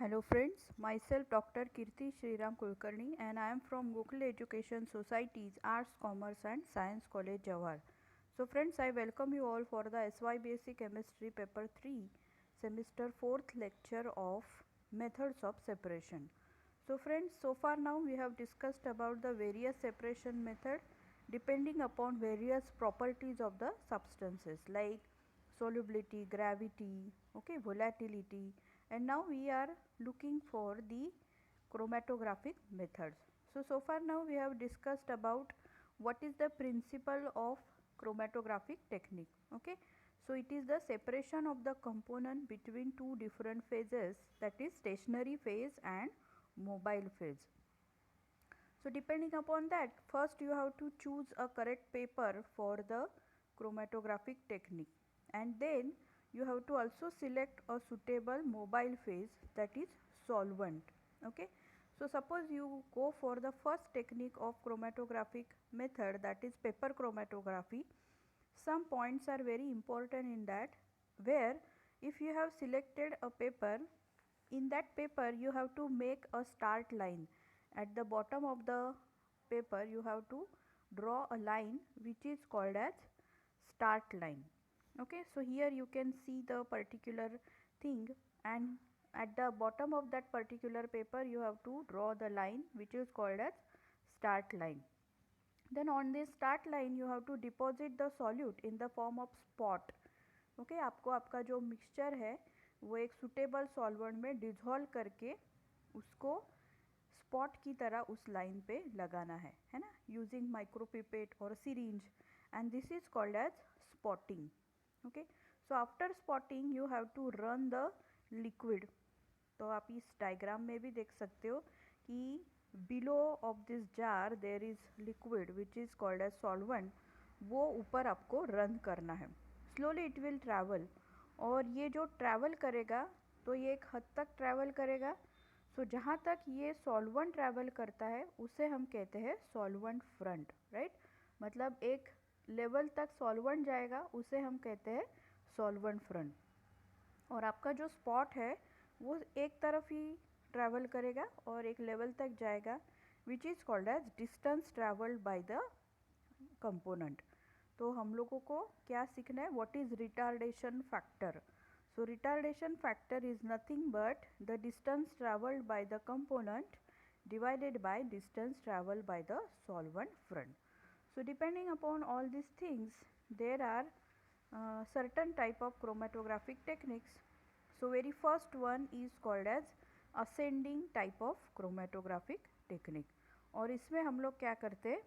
Hello friends, myself Dr. Kirti Sriram Kulkarni and I am from Gokul Education Society's Arts, Commerce and Science College Jawhar. So friends, I welcome you all for the SYBSc Chemistry Paper 3 Semester 4th lecture of Methods of Separation. So friends, so far now we have discussed about the various separation method depending upon various properties of the substances like solubility, gravity, okay, volatility, and now we are looking for the chromatographic methods. So far now we have discussed about what is the principle of chromatographic technique, okay. So it is the separation of the component between two different phases, that is stationary phase and mobile phase. So depending upon that, first you have to choose a correct paper for the chromatographic technique, and then you have to also select a suitable mobile phase, that is solvent, okay. So suppose you go for the first technique of chromatographic method, that is paper chromatography. Some points are very important in that, where if you have selected a paper, in that paper you have to make a start line. At the bottom of the paper you have to draw a line which is called as start line, okay. So here you can see the particular thing, and at the bottom of that particular paper you have to draw the line which is called as start line. Then on this start line you have to deposit the solute in the form of spot, okay आपको आपका जो mixture है वो एक suitable solvent में dissolve करके उसको spot की तरह उस लाइन पे लगाना है ना, यूजिंग माइक्रोपिपेट और syringe, and this is called as spotting, okay. So after spotting you have to run the liquid. तो आप इस डायग्राम में भी देख सकते हो कि below of this jar there is liquid which is called as solvent, वो ऊपर आपको रन करना है. स्लोली इट विल ट्रैवल, और ये जो ट्रैवल करेगा तो ये एक हद तक ट्रैवल करेगा. सो जहाँ तक ये सॉल्वेंट ट्रैवल करता है उसे हम कहते हैं सॉल्वेंट फ्रंट, राइट. मतलब एक लेवल तक सॉल्वेंट जाएगा उसे हम कहते हैं सॉल्वेंट फ्रंट. और आपका जो स्पॉट है वो एक तरफ ही ट्रैवल करेगा और एक लेवल तक जाएगा, which is called as distance travelled by the component. तो हम लोगों को क्या सीखना है, what is retardation factor. So retardation factor is nothing but the distance travelled by the component divided by distance traveled by the solvent front. So depending upon all these things, there are certain type of chromatographic techniques. So very first one is called as ascending type of chromatographic technique. और इसमें हम लोग क्या करते हैं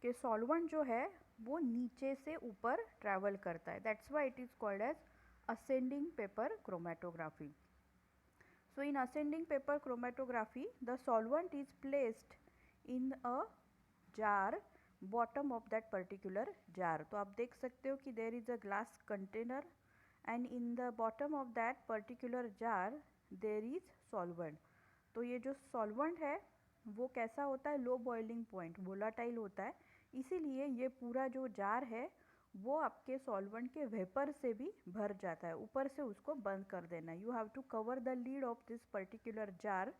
कि solvent जो है वो नीचे से ऊपर ट्रैवल करता है, that's why it is called as ascending paper chromatography. So in ascending paper chromatography, the solvent is placed in a jar, bottom of that particular jar. तो आप देख सकते हो कि there is a glass container and in the bottom of that particular jar there is solvent. तो ये जो solvent है वो कैसा होता है, लो बॉइलिंग पॉइंट, वोलाटाइल होता है, इसीलिए ये पूरा जो जार है वो आपके सॉल्वेंट के वेपर से भी भर जाता है, ऊपर से उसको बंद कर देना. You have to cover the lid of this particular jar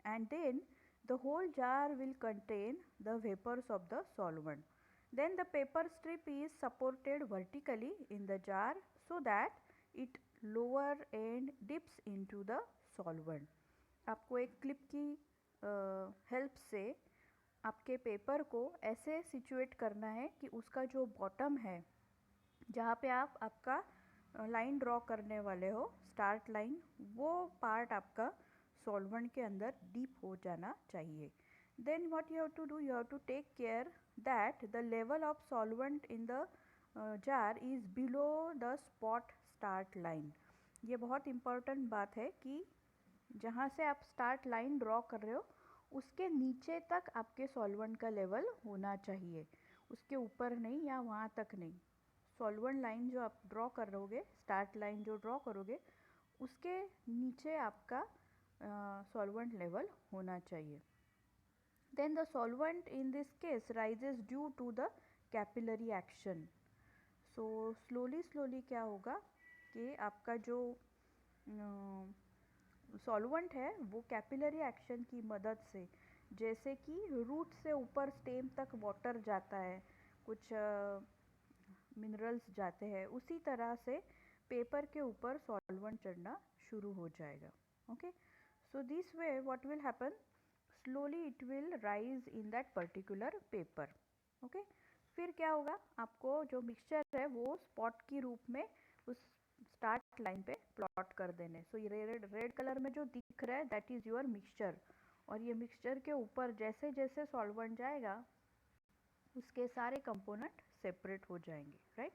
and then the whole jar will contain the vapours of the solvent. Then the paper strip is supported vertically in the jar so that it lower end dips into the solvent. आपको एक clip की help से आपके paper को ऐसे situate करना है कि उसका जो बॉटम है जहाँ पे आप आपका लाइन ड्रॉ करने वाले हो, स्टार्ट लाइन, वो पार्ट आपका सॉल्वेंट के अंदर डीप हो जाना चाहिए. Then what you have to do, you have to take care that the level of solvent in the jar is below the spot start line. ये बहुत इम्पॉर्टेंट बात है कि जहाँ से आप स्टार्ट लाइन ड्रॉ कर रहे हो उसके नीचे तक आपके सॉल्वेंट का लेवल होना चाहिए, उसके ऊपर नहीं या वहाँ तक नहीं. सॉल्वेंट लाइन जो आप ड्रॉ कर रहोगे, स्टार्ट लाइन जो ड्रॉ करोगे उसके नीचे आपका सॉल्वेंट लेवल होना चाहिए. Then the solvent in this case rises due to the capillary action. So slowly क्या होगा कि आपका जो सॉल्वेंट है वो कैपिलरी एक्शन की मदद से, जैसे कि रूट से ऊपर स्टेम तक वाटर जाता है, कुछ मिनरल्स जाते हैं, उसी तरह से पेपर के ऊपर सॉल्वेंट चढ़ना शुरू हो जाएगा. Okay, so this way what will happen, slowly it will rise in that particular paper. Okay, फिर क्या होगा, आपको जो मिक्सचर है वो स्पॉट की रूप में उस स्टार्ट लाइन पे प्लॉट कर देने. सो ये रेड रेड कलर में जो दिख रहा है दैट इज योर मिक्सचर. और ये मिक्सचर के ऊपर जैसे जैसे सॉल्वेंट जाएगा उसके सारे कंपोनेंट सेपरेट हो जाएंगे, right.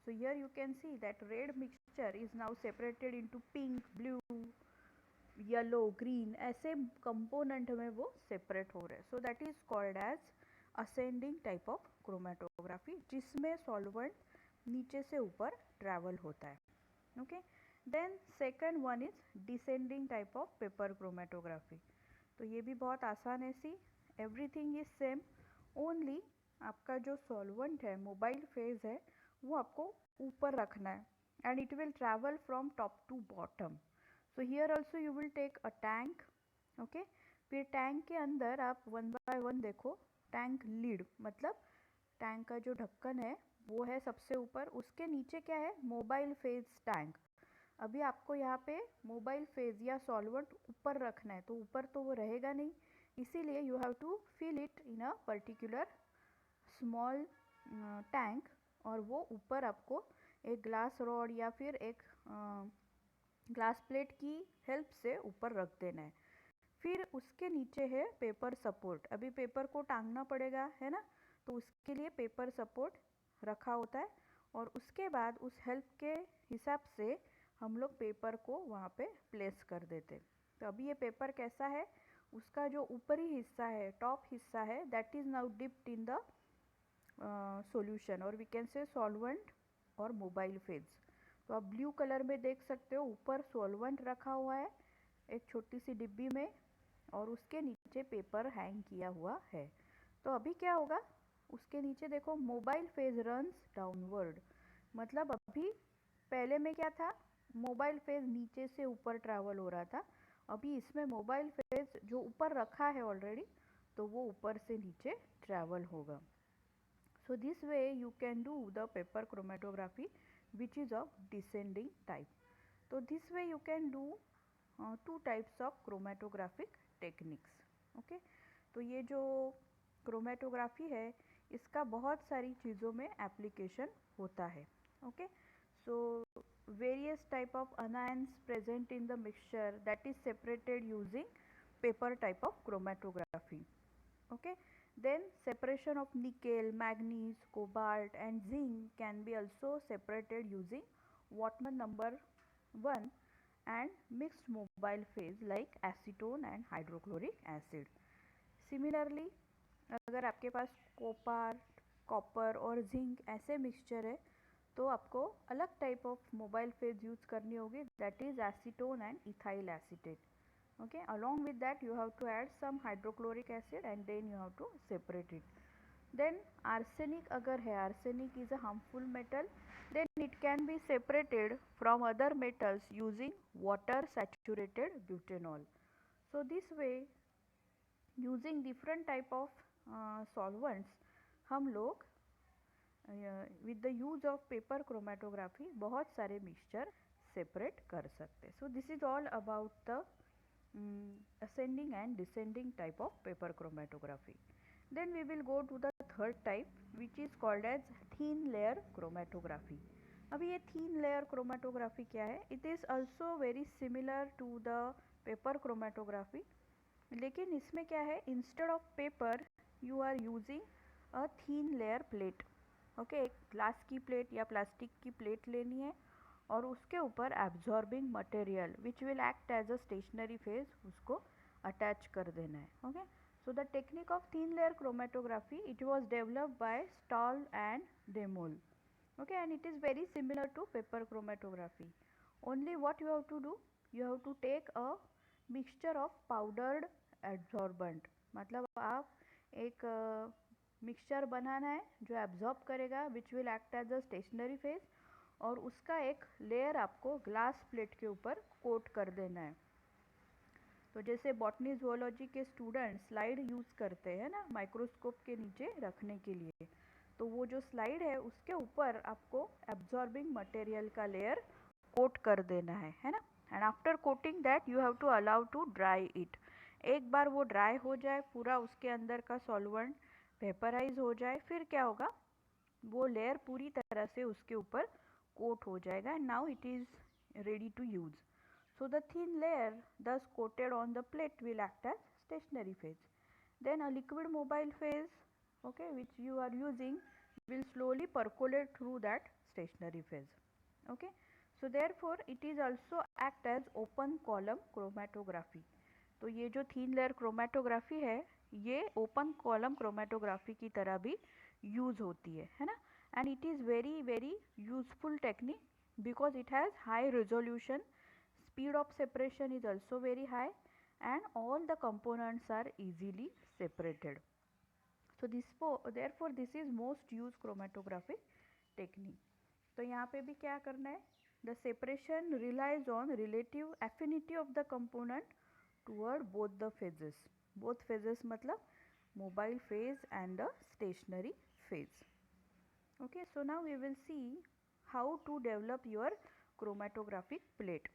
So here you can see that red mixture is now separated into pink, blue, yellow, green, ऐसे कंपोनेंट में वो सेपरेट हो रहे हैं. So that is called as ascending type of chromatography, जिसमें सॉल्वेंट नीचे से ऊपर ट्रैवल होता है. Okay, then second one is descending type of paper chromatography. तो ये भी बहुत आसान है. See, everything is same, only आपका जो सॉल्वेंट है, मोबाइल फेज है, वो आपको ऊपर रखना है and it will travel from top to bottom. So here also you will take a tank. Okay, फिर टैंक के अंदर आप वन बाय वन देखो, टैंक लीड मतलब टैंक का जो ढक्कन है वो है सबसे ऊपर, उसके नीचे क्या है, मोबाइल फेज टैंक. अभी आपको यहाँ पे मोबाइल फेज या सॉल्वेंट ऊपर रखना है, तो ऊपर तो वो रहेगा नहीं, इसीलिए you have to fill it in a particular small tank, और वो ऊपर आपको एक ग्लास रॉड या फिर एक ग्लास प्लेट की हेल्प से ऊपर रख देना है. फिर उसके नीचे है पेपर सपोर्ट. अभी पेपर को टांगना पड़ेगा, है ना, तो उसके लिए पेपर सपोर्ट रखा होता है, और उसके बाद उस हेल्प के हिसाब से हम लोग पेपर को वहाँ पे प्लेस कर देते. तो अभी ये पेपर कैसा है, उसका जो ऊपरी हिस्सा है, टॉप हिस्सा है, that is now dipped in the solution, और वी कैन से सॉल्वेंट और मोबाइल फेज. तो आप ब्लू कलर में देख सकते हो, ऊपर सॉल्वेंट रखा हुआ है एक छोटी सी डिब्बी में, और उसके नीचे पेपर हैंग किया हुआ है. तो अभी क्या होगा, उसके नीचे देखो मोबाइल फेज रन्स डाउनवर्ड, मतलब अभी पहले में क्या था, मोबाइल फेज नीचे से ऊपर ट्रैवल हो रहा था, अभी इसमें मोबाइल फेज जो ऊपर रखा है ऑलरेडी, तो वो ऊपर से नीचे ट्रैवल होगा. So this way you can do the paper chromatography which is of descending type. So this way you can do two types of chromatographic techniques. Okay, तो ये जो क्रोमेटोग्राफी है इसका बहुत सारी चीज़ों में एप्लीकेशन होता है. Okay, so various type of anions present in the mixture that is separated using paper type of chromatography. Okay, then separation of nickel, manganese, cobalt and zinc can be also separated using Wattmann number 1 and mixed mobile phase like acetone and hydrochloric acid. Similarly, अगर आपके पास copper copper और zinc ऐसे mixture है, तो आपको अलग type of mobile phase use करनी होगी, that is acetone and ethyl acetate. Okay, along with that you have to add some hydrochloric acid and then you have to separate it. Then arsenic agar hai, arsenic is a harmful metal, then it can be separated from other metals using water saturated butanol. So this way using different type of solvents हम लोग with the use of paper chromatography बहुत सारे mixture separate कर सकते. So this is all about the ascending and descending type of paper chromatography. Then we will go to the third type which is called as thin layer chromatography. अभी ये thin layer chromatography क्या है? It is also very similar to the paper chromatography, लेकिन इसमें क्या है, instead of paper you are using a thin layer plate. Okay, एक glass की प्लेट या प्लास्टिक की प्लेट लेनी है और उसके ऊपर absorbing material which will act as a stationary phase उसको अटैच कर देना है. Okay, so the technique of thin layer chromatography it was developed by Stahl and Demole. Okay, and it is very similar to paper chromatography. Only what you have to do, you have to take a mixture of powdered adsorbent. मतलब आप एक mixture बनाना है जो absorb करेगा which will act as a stationary phase, और उसका एक layer आपको ग्लास प्लेट के ऊपर कोट कर देना है. तो जैसे बॉटनी ज़ूलॉजी के स्टूडेंट स्लाइड यूज़ करते हैं ना माइक्रोस्कोप के नीचे रखने के लिए, तो वो जो स्लाइड है उसके ऊपर आपको एब्जॉर्बिंग मटेरियल का लेयर कोट कर देना है ना। And after coating that you have to allow to dry it. एक बार वो ड्राई हो जाए, पूरा उसके अंदर का सॉल्वेंट वेपराइज हो जाए, फिर क्या होगा, वो लेयर पूरी तरह से उसके ऊपर कोट हो जाएगा। Now it is ready to use. So the thin layer thus coated on the plate will act as stationary phase. Then a liquid mobile phase, okay, which you are using will slowly percolate through that stationary phase. Okay. So therefore it is also act as open column chromatography. तो ये जो थीन layer chromatography है ये open column chromatography की तरह भी use होती है ना। And it is very very useful technique because it has high resolution, speed of separation is also very high, and all the components are easily separated. So therefore this is most used chromatographic technique. तो यहाँ पे भी क्या करना है, the separation relies on relative affinity of the component toward both the phases. Both phases मतलब mobile phase and the stationary phase. Okay, so now we will see how to develop your chromatographic plate,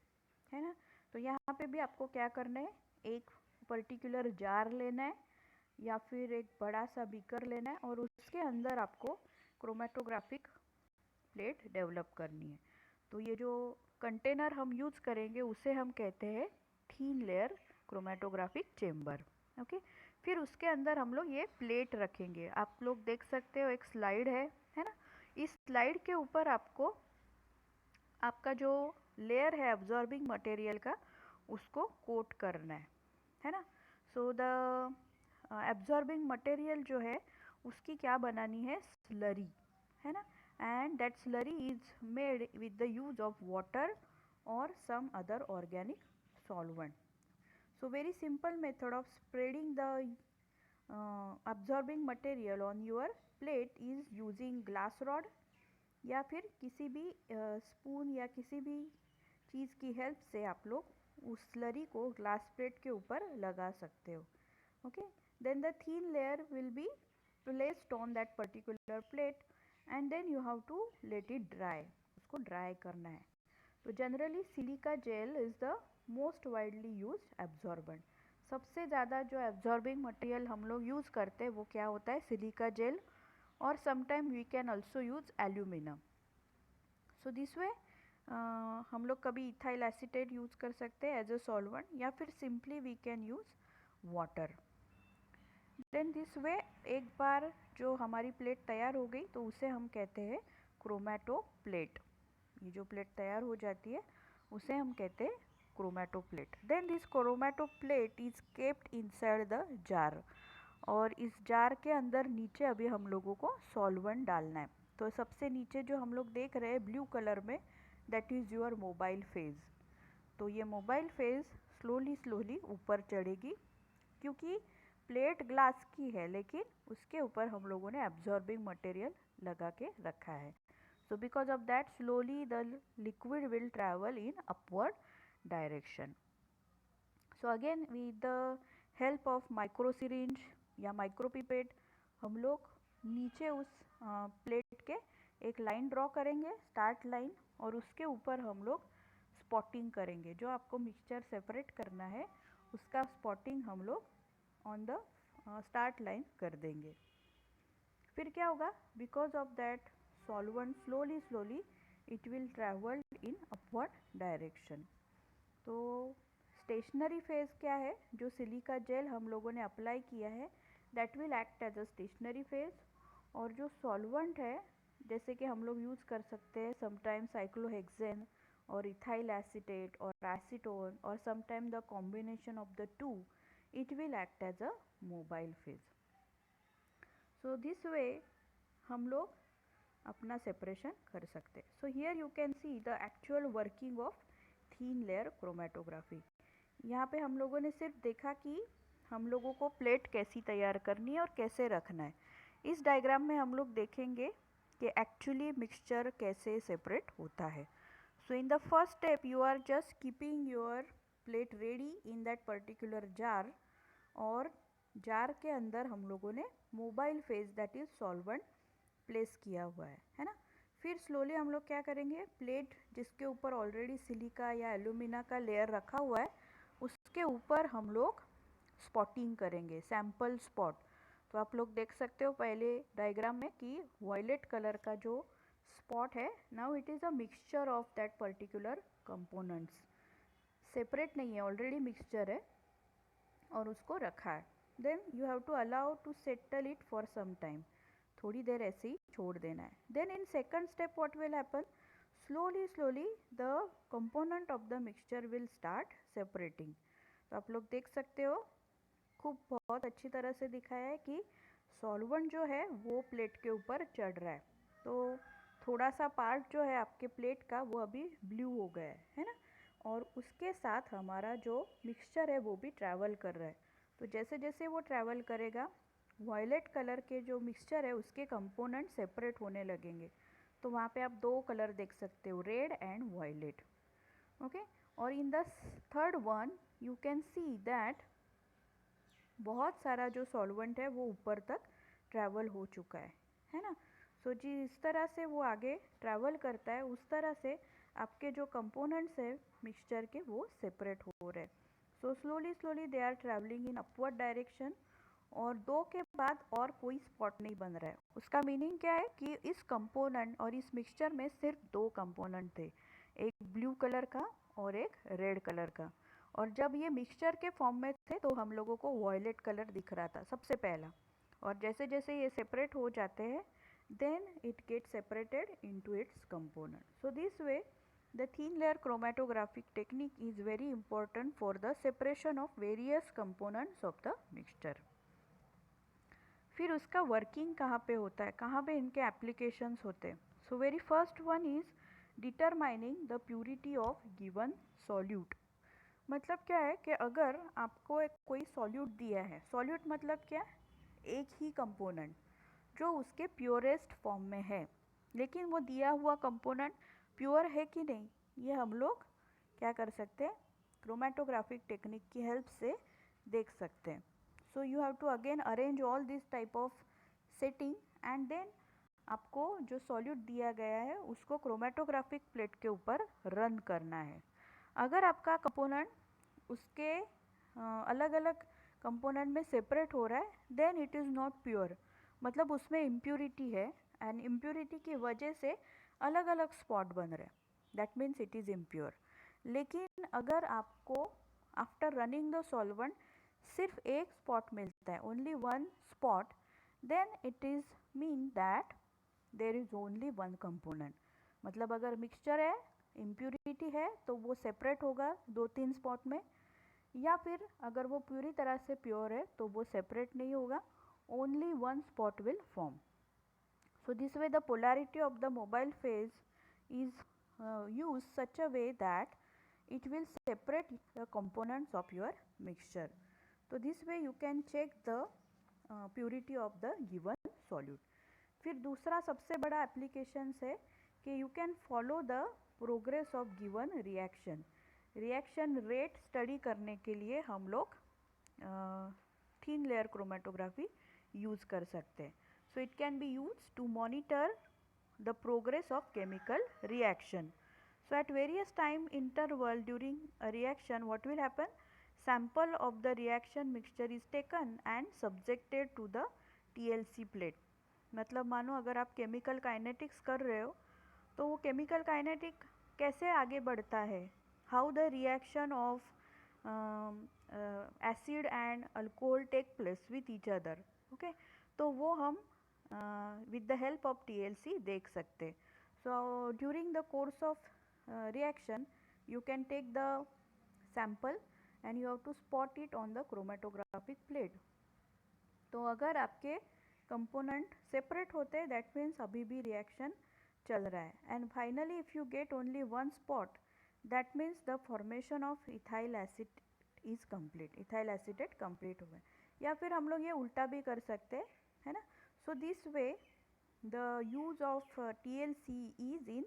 है ना। तो यहाँ पे भी आपको क्या करना है, एक पर्टिकुलर जार लेना है या फिर एक बड़ा सा बीकर लेना है और उसके अंदर आपको क्रोमेटोग्राफिक प्लेट डेवलप करनी है। तो ये जो कंटेनर हम यूज़ करेंगे उसे हम कहते हैं thin layer chromatographic chamber. Okay, फिर उसके अंदर हम लोग ये प्लेट रखेंगे। आप लोग देख सकते हो एक स्लाइड है ना। इस स्लाइड के ऊपर आपको आपका जो लेयर है एब्जॉर्बिंग मटेरियल का उसको कोट करना है ना। सो द एब्जॉर्बिंग मटेरियल जो है उसकी क्या बनानी है, स्लरी, है ना। And that slurry is made with the use of water और some other organic solvent. So very simple method of spreading the absorbing material on your plate is using glass rod या फिर किसी भी spoon या किसी भी चीज़ की help से आप लोग उस स्लरी को ग्लास प्लेट के ऊपर लगा सकते हो. Okay, then the thin layer will be placed on that particular plate and then you have to let it dry. उसको ड्राई करना है. तो generally silica gel is the most widely used absorbent. सबसे ज़्यादा जो एब्जॉर्बिंग मटेरियल हम लोग use करते हैं वो क्या होता है, सिलिका जेल, और sometime we can also use aluminium. So this way हम लोग कभी इथाइल एसीटेट यूज़ कर सकते हैं एज अ सॉल्वेंट या फिर simply we can use water. Then this way एक बार जो हमारी प्लेट तैयार हो गई तो उसे हम कहते हैं क्रोमैटो प्लेट. ये जो प्लेट तैयार हो जाती है उसे हम कहते हैं chromato plate. Then this chromato plate is kept inside the jar. और इस जार के अंदर नीचे अभी हम लोगों को सॉल्वेंट डालना है. तो सबसे नीचे जो हम लोग देख रहे हैं ब्लू कलर में, that is your mobile phase. तो ये मोबाइल फेज़ स्लोली स्लोली ऊपर चढ़ेगी क्योंकि प्लेट ग्लास की है लेकिन उसके ऊपर हम लोगों ने एब्जॉर्बिंग मटेरियल लगा के रखा है. So because of that slowly the liquid will travel in upward direction. So again with the help of micro syringe या micro pipette हम लोग नीचे उस प्लेट के एक लाइन ड्रॉ करेंगे, स्टार्ट लाइन, और उसके ऊपर हम लोग स्पॉटिंग करेंगे. जो आपको मिक्सचर सेपरेट करना है उसका स्पॉटिंग हम लोग ऑन द स्टार्ट लाइन कर देंगे. फिर क्या होगा, because of that solvent slowly it will travel in upward direction. तो स्टेशनरी फेज क्या है, जो सिलिका जेल हम लोगों ने अप्लाई किया है that will act as a stationary phase. और जो सॉल्वेंट है जैसे कि हम लोग यूज़ कर सकते हैं समटाइम साइक्लोहेक्सेन और इथाइल एसीटेट और एसीटोन और sometime the combination of the two, it will act as a mobile phase. So this way हम लोग अपना सेपरेशन कर सकते हैं. So here you can see the actual working of thin layer chromatography. यहाँ पे हम लोगों ने सिर्फ देखा कि हम लोगों को प्लेट कैसी तैयार करनी है और कैसे रखना है. इस डायग्राम में हम लोग देखेंगे कि एक्चुअली मिक्सचर कैसे सेपरेट होता है. So in the first step you are just keeping your plate ready in that particular jar, और जार के अंदर हम लोगों ने mobile phase that is solvent place किया हुआ है ना। फिर स्लोली हम लोग क्या करेंगे, प्लेट जिसके ऊपर ऑलरेडी सिलिका या एल्यूमिना का लेयर रखा हुआ है उसके ऊपर हम लोग स्पॉटिंग करेंगे, सैम्पल स्पॉट। तो आप लोग देख सकते हो पहले डायग्राम में कि वायलेट कलर का जो स्पॉट है, now it is a mixture of that particular components, separate नहीं है, ऑलरेडी मिक्सचर है और उसको रखा है। Then you have to allow to settle it for some time, थोड़ी देर ऐसे ही छोड़ देना है। Then in second step what will happen, slowly the component of the mixture will start separating. तो आप लोग देख सकते हो खूब बहुत अच्छी तरह से दिखाया है कि सॉल्वेंट जो है वो प्लेट के ऊपर चढ़ रहा है। तो थोड़ा सा पार्ट जो है आपके प्लेट का वो अभी ब्लू हो गया है ना, और उसके साथ हमारा जो मिक्सचर है वो भी ट्रैवल कर रहा है। तो जैसे जैसे वो ट्रैवल करेगा वायलेट कलर के जो मिक्सचर है उसके कंपोनेंट सेपरेट होने लगेंगे। तो वहाँ पे आप दो कलर देख सकते हो, रेड एंड वायलेट, ओके। और in the third one you can see that बहुत सारा जो सॉल्वेंट है वो ऊपर तक ट्रैवल हो चुका है ना। सो जिस तरह से वो आगे ट्रैवल करता है उस तरह से आपके जो कंपोनेंट्स है मिक्सचर के वो सेपरेट हो रहे हैं। So slowly they are travelling in upward direction, और दो के बाद और कोई स्पॉट नहीं बन रहा है। उसका मीनिंग क्या है कि इस कंपोनेंट और इस मिक्सचर में सिर्फ दो कंपोनेंट थे, एक ब्लू कलर का और एक रेड कलर का। और जब ये मिक्सचर के फॉर्म में थे तो हम लोगों को वॉयलेट कलर दिख रहा था सबसे पहला, और जैसे जैसे ये सेपरेट हो जाते हैं then it gets separated into its component. So this way the thin layer chromatographic technique is very important for the separation of various components of the mixture. फिर उसका वर्किंग कहाँ पे होता है, कहाँ पे इनके एप्लीकेशंस होते हैं। So very first one is determining the purity of given solute. मतलब क्या है कि अगर आपको एक कोई सॉल्यूट दिया है, सॉल्यूट मतलब क्या, एक ही कंपोनेंट जो उसके प्योरेस्ट फॉर्म में है, लेकिन वो दिया हुआ कंपोनेंट प्योर है कि नहीं ये हम लोग क्या कर सकते हैं, क्रोमेटोग्राफिक टेक्निक की हेल्प से देख सकते हैं। So you have to again arrange all this type of setting and then आपको जो सॉल्यूट दिया गया है उसको क्रोमेटोग्राफिक प्लेट के ऊपर रन करना है। अगर आपका कंपोनेंट उसके अलग अलग कंपोनेंट में सेपरेट हो रहा है then it is not pure, मतलब उसमें इम्प्योरिटी है एंड इम्प्योरिटी की वजह से अलग अलग स्पॉट बन रहे हैं, that means it is impure. लेकिन अगर आपको आफ्टर रनिंग द सॉल्वेंट सिर्फ एक स्पॉट मिलता है, only one spot, then it is mean that there is only one component. मतलब अगर मिक्सचर है, इम्प्योरिटी है तो वो सेपरेट होगा दो तीन स्पॉट में, या फिर अगर वो पूरी तरह से प्योर है तो वो सेपरेट नहीं होगा, only one spot will form. So this way the polarity of the mobile phase is used such a way that it will separate the components of your mixture. So this way you can check the purity of the given solute. फिर दूसरा सबसे बड़ा application है कि you can follow the progress of given reaction. Reaction rate study करने के लिए हम लोग थिन लेयर क्रोमेटोग्राफी यूज़ कर सकते हैं। So it can be use to monitor the progress of chemical reaction. So at various time interval during a reaction what will happen, sample of the reaction mixture is taken and subjected to the TLC plate। मतलब मानो अगर आप chemical kinetics कर रहे हो तो वो chemical kinetic कैसे आगे बढ़ता है, how the reaction of acid and alcohol take place with each other, okay. तो वो हम with the help of TLC देख सकते। So during the course of reaction you can take the sample and you have to spot it on the chromatographic plate. तो अगर आपके component separate होते हैं दैट मीन्स अभी भी रिएक्शन चल रहा है। And finally if you get only one spot that means the formation of ethyl acid is complete, ethyl acetate complete हो गए। या फिर हम लोग ये उल्टा भी कर सकते हैं, है ना। सो this way the use of TLC is in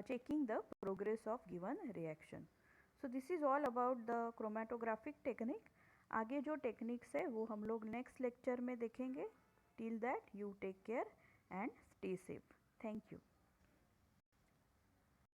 checking the progress of given reaction. So this is all about the chromatographic technique. आगे जो टेक्निक्स है वो हम लोग नेक्स्ट लेक्चर में देखेंगे। Till that you take care and stay safe. Thank you.